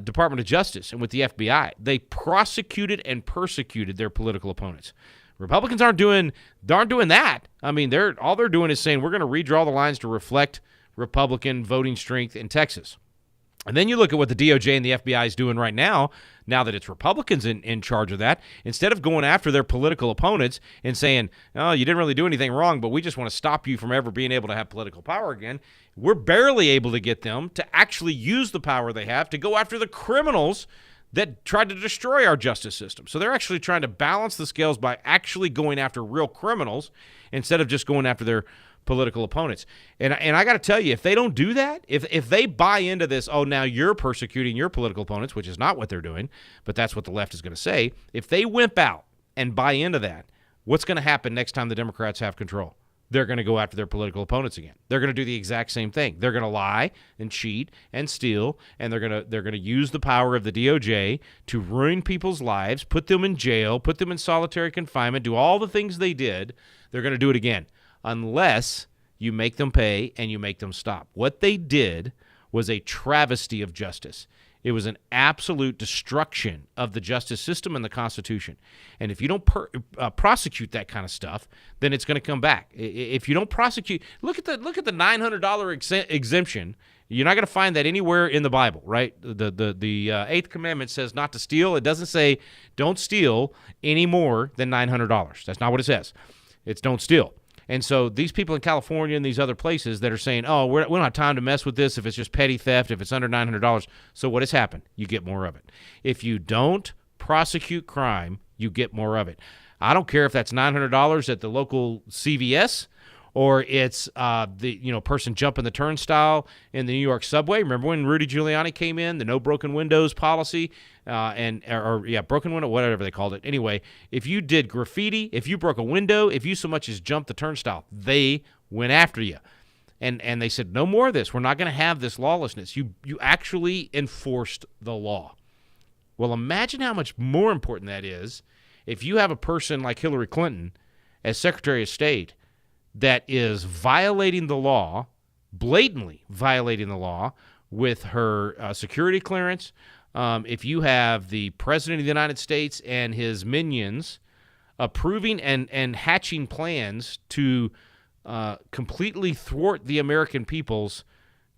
Department of Justice and with the FBI. They prosecuted and persecuted their political opponents. Republicans aren't doing that. I mean, all they're doing is saying we're going to redraw the lines to reflect Republican voting strength in Texas. And then you look at what the DOJ and the FBI is doing right now that it's Republicans in charge of that. Instead of going after their political opponents and saying, oh, you didn't really do anything wrong, but we just want to stop you from ever being able to have political power again, we're barely able to get them to actually use the power they have to go after the criminals that tried to destroy our justice system. So they're actually trying to balance the scales by actually going after real criminals instead of just going after their political opponents. And I got to tell you, if they don't do that, if they buy into this, oh, now you're persecuting your political opponents, which is not what they're doing, but that's what the left is going to say, if they wimp out and buy into that, what's going to happen next time the Democrats have control? They're going to go after their political opponents again. They're going to do the exact same thing. They're going to lie and cheat and steal, and they're going to use the power of the DOJ to ruin people's lives, put them in jail, put them in solitary confinement, do all the things they did. They're going to do it again, unless you make them pay and you make them stop. What they did was a travesty of justice. It was an absolute destruction of the justice system and the Constitution. And if you don't prosecute that kind of stuff, then it's going to come back. If you don't prosecute, look at the $900 exemption. You're not going to find that anywhere in the Bible, right? The Eighth Commandment says not to steal. It doesn't say don't steal any more than $900. That's not what it says. It's don't steal. And so these people in California and these other places that are saying, oh, we don't have time to mess with this if it's just petty theft, if it's under $900. So what has happened? You get more of it. If you don't prosecute crime, you get more of it. I don't care if that's $900 at the local CVS or it's the person jumping the turnstile in the New York subway. Remember when Rudy Giuliani came in, the no broken windows policy, broken window, whatever they called it. Anyway, if you did graffiti, if you broke a window, if you so much as jumped the turnstile, they went after you. And they said, no more of this. We're not going to have this lawlessness. You actually enforced the law. Well, imagine how much more important that is if you have a person like Hillary Clinton as Secretary of State that is violating the law, blatantly violating the law with her security clearance. If you have the President of the United States and his minions approving and hatching plans to completely thwart the American people's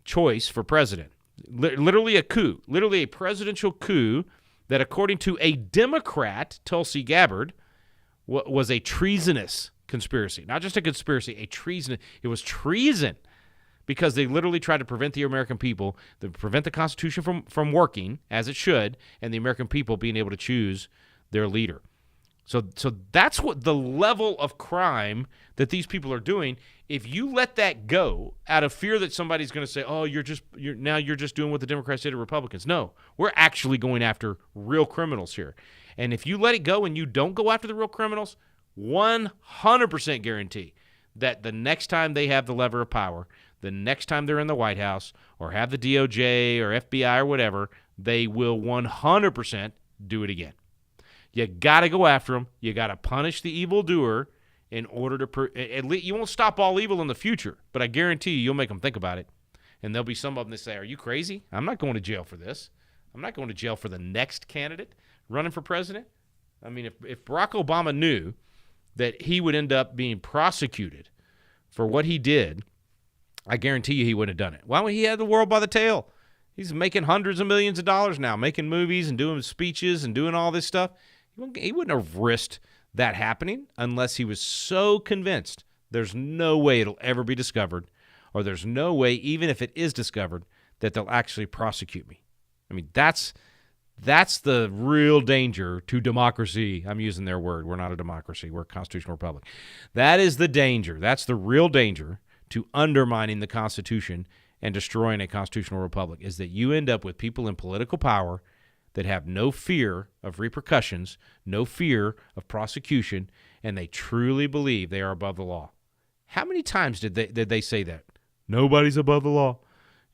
choice for president, literally a coup, literally a presidential coup that, according to a Democrat, Tulsi Gabbard, was a treasonous conspiracy. Not just a conspiracy, a treason. It was treason because they literally tried to prevent the American people, to prevent the Constitution from working as it should, and the American people being able to choose their leader. So that's what the level of crime that these people are doing. If you let that go out of fear that somebody's going to say, "Oh, you're just doing what the Democrats did to Republicans." No, we're actually going after real criminals here. And if you let it go and you don't go after the real criminals, 100% guarantee that the next time they have the lever of power, the next time they're in the White House or have the DOJ or FBI or whatever, they will 100% do it again. You got to go after them. You got to punish the evildoer in order to at least you won't stop all evil in the future, but I guarantee you'll make them think about it. And there'll be some of them that say, "Are you crazy? I'm not going to jail for this. I'm not going to jail for the next candidate running for president." I mean, if Barack Obama knew that he would end up being prosecuted for what he did, I guarantee you he wouldn't have done it. Why? He had the world by the tail. He's making hundreds of millions of dollars now, making movies and doing speeches and doing all this stuff. He wouldn't have risked that happening unless he was so convinced there's no way it'll ever be discovered, or there's no way, even if it is discovered, that they'll actually prosecute me. I mean, that's the real danger to democracy. I'm using their word. We're not a democracy. We're a constitutional republic. That is the danger. That's the real danger to undermining the Constitution and destroying a constitutional republic, is that you end up with people in political power that have no fear of repercussions, no fear of prosecution, and they truly believe they are above the law. How many times did they say that? Nobody's above the law.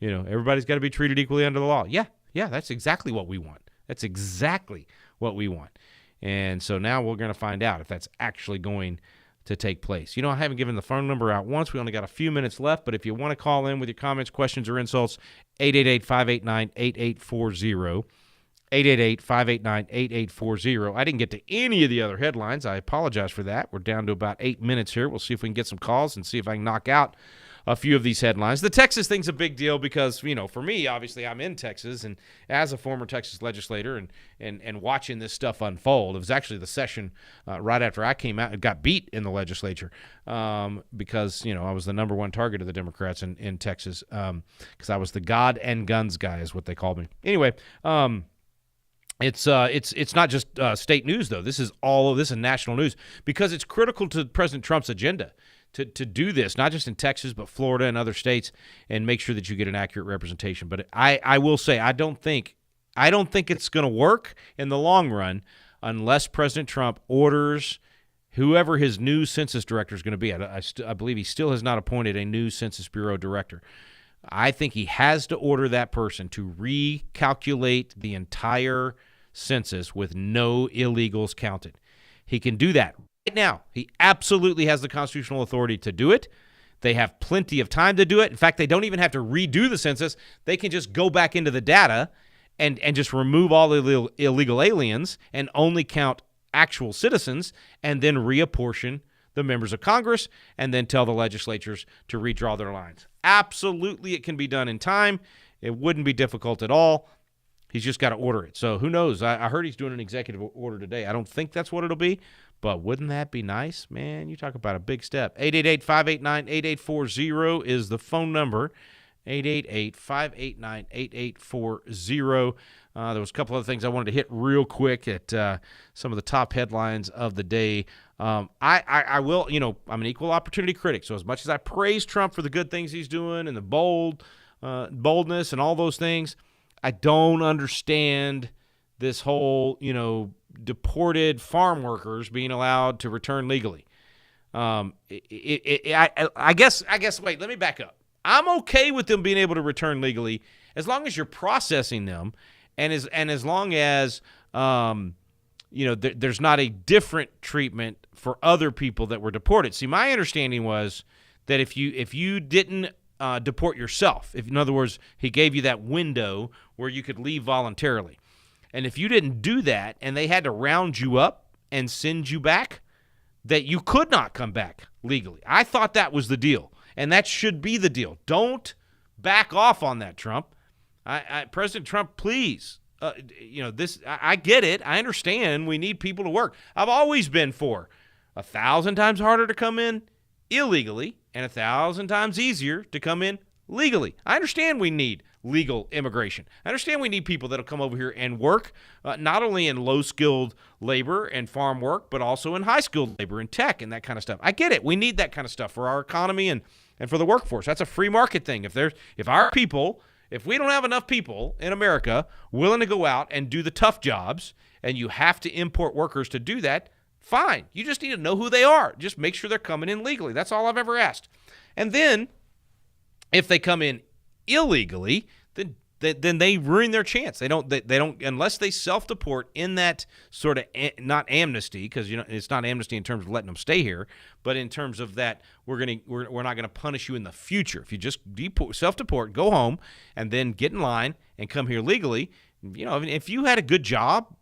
Everybody's got to be treated equally under the law. Yeah, that's exactly what we want. That's exactly what we want. And so now we're going to find out if that's actually going to take place. I haven't given the phone number out once. We only got a few minutes left, but if you want to call in with your comments, questions, or insults, 888-589-8840. 888-589-8840. I didn't get to any of the other headlines. I apologize for that. We're down to about 8 minutes here. We'll see if we can get some calls and see if I can knock out a few of these headlines. The Texas thing's a big deal because, for me, obviously, I'm in Texas, and as a former Texas legislator and watching this stuff unfold, it was actually the session right after I came out and got beat in the legislature because, I was the number one target of the Democrats in Texas because I was the God and guns guy is what they called me. Anyway, it's not just state news, though. This is national news because it's critical to President Trump's agenda to do this, not just in Texas, but Florida and other states, and make sure that you get an accurate representation. But I will say I don't think it's going to work in the long run unless President Trump orders whoever his new census director is going to be. I believe he still has not appointed a new Census Bureau director. I think he has to order that person to recalculate the entire census with no illegals counted. He can do that right now. He absolutely has the constitutional authority to do it. They have plenty of time to do it. In fact, they don't even have to redo the census. They can just go back into the data and just remove all illegal aliens and only count actual citizens and then reapportion the members of Congress and then tell the legislatures to redraw their lines. Absolutely, it can be done in time. It wouldn't be difficult at all. He's just got to order it. So who knows? I heard he's doing an executive order today. I don't think that's what it'll be, but wouldn't that be nice? Man, you talk about a big step. 888-589-8840 is the phone number. 888-589-8840. There was a couple other things I wanted to hit real quick at some of the top headlines of the day. I will, I'm an equal opportunity critic. So as much as I praise Trump for the good things he's doing and the boldness and all those things, I don't understand this whole, deported farm workers being allowed to return legally. I guess, wait, let me back up. I'm okay with them being able to return legally as long as you're processing them and as long as, there's not a different treatment for other people that were deported. See, my understanding was that if you didn't deport yourself, in other words, he gave you that window where you could leave voluntarily, and if you didn't do that and they had to round you up and send you back, that you could not come back legally. I thought that was the deal, and that should be the deal. Don't back off on that, Trump. President Trump, please. I get it. I understand we need people to work. I've always been for 1,000 times harder to come in illegally and 1,000 times easier to come in legally. I understand we need legal immigration. I understand we need people that'll come over here and work, not only in low-skilled labor and farm work, but also in high-skilled labor and tech and that kind of stuff. I get it. We need that kind of stuff for our economy and for the workforce. That's a free market thing. If we don't have enough people in America willing to go out and do the tough jobs, and you have to import workers to do that, fine. You just need to know who they are. Just make sure they're coming in legally. That's all I've ever asked. And then if they come in illegally, then they ruin their chance. They don't unless they self-deport in that sort of not amnesty, because it's not amnesty in terms of letting them stay here, but in terms of that we're not going to punish you in the future. If you just self-deport, go home, and then get in line and come here legally, if you had a good job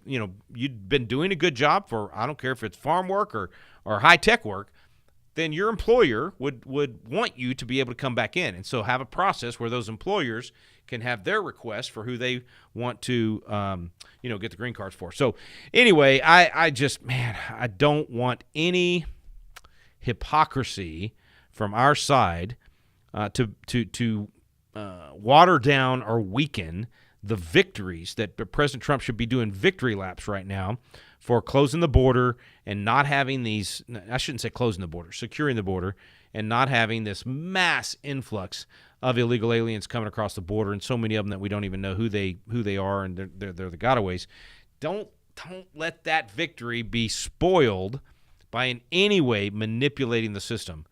you'd been doing a good job for, I don't care if it's farm work or high-tech work, then your employer would want you to be able to come back in. And so have a process where those employers can have their requests for who they want to, get the green cards for. So anyway, I don't want any hypocrisy from our side to water down or weaken the victories that President Trump should be doing victory laps right now for closing the border and not having these, I shouldn't say closing the border, securing the border and not having this mass influx of illegal aliens coming across the border, and so many of them that we don't even know who they are, and they're the gotaways. Don't let that victory be spoiled by in any way manipulating the system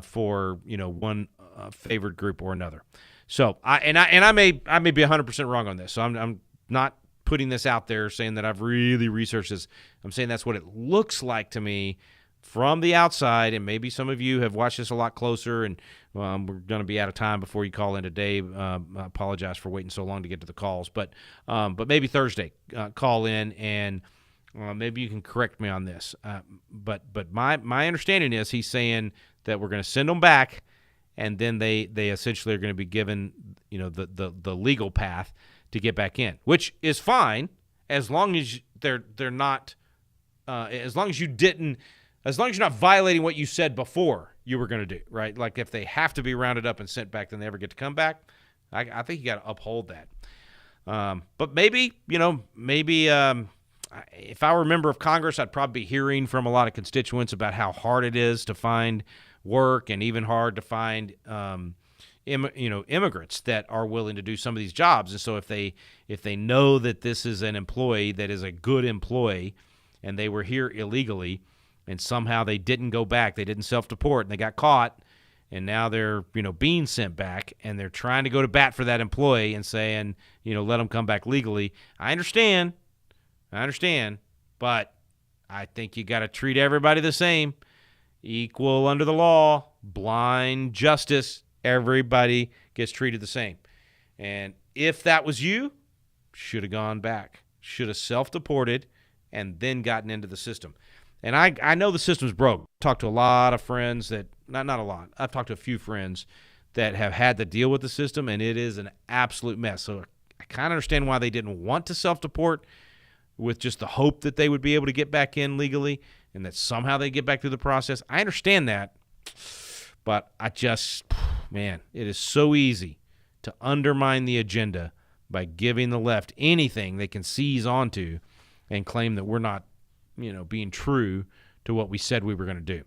for one favored group or another. So I may be 100% wrong on this. So I'm not putting this out there saying that I've really researched this. I'm saying that's what it looks like to me from the outside, and maybe some of you have watched this a lot closer, and we're going to be out of time before you call in today. I apologize for waiting so long to get to the calls, but maybe Thursday, call in, and maybe you can correct me on this. But my understanding is he's saying that we're going to send them back, and then they essentially are going to be given, the legal path to get back in, which is fine as long as they're not, as long as you're not violating what you said before you were going to do, right? Like if they have to be rounded up and sent back, then they never get to come back. I think you got to uphold that. But maybe, if I were a member of Congress, I'd probably be hearing from a lot of constituents about how hard it is to find work and even hard to find, immigrants that are willing to do some of these jobs. And so if they know that this is an employee that is a good employee and they were here illegally and somehow they didn't go back, they didn't self-deport, and they got caught, and now they're, being sent back, and they're trying to go to bat for that employee and saying, let them come back legally. I understand, but I think you got to treat everybody the same. Equal under the law, blind justice. Everybody gets treated the same. And if that was you, should have gone back, should have self-deported, and then gotten into the system. And I know the system's broke. I've talked to a lot of friends that, not a lot, I've talked to a few friends that have had to deal with the system, and it is an absolute mess. So I kind of understand why they didn't want to self-deport with just the hope that they would be able to get back in legally and that somehow they get back through the process. I understand that, but it is so easy to undermine the agenda by giving the left anything they can seize onto and claim that we're not, being true to what we said we were going to do.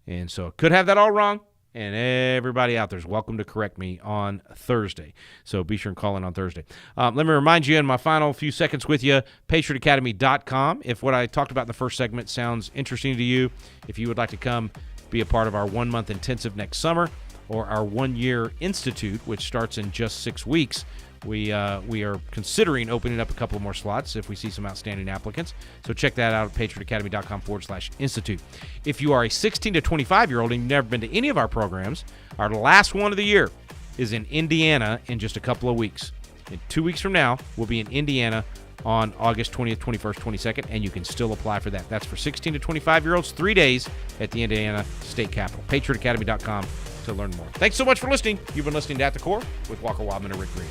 And so could have that all wrong, and everybody out there is welcome to correct me on Thursday. So be sure and call in on Thursday. Let me remind you in my final few seconds with you, PatriotAcademy.com. If what I talked about in the first segment sounds interesting to you, if you would like to come be a part of our 1-month intensive next summer or our 1-year institute, which starts in just 6 weeks, we are considering opening up a couple more slots if we see some outstanding applicants. So check that out at patriotacademy.com/institute. If you are a 16 to 25-year-old and you've never been to any of our programs, our last one of the year is in Indiana in just a couple of weeks. In 2 weeks from now, we'll be in Indiana on August 20th, 21st, 22nd, and you can still apply for that. That's for 16 to 25-year-olds, 3 days at the Indiana State Capitol. patriotacademy.com to learn more. Thanks so much for listening. You've been listening to At the Core with Walker Wildmon and Rick Green.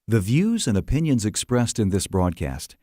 The views and opinions expressed in this broadcast,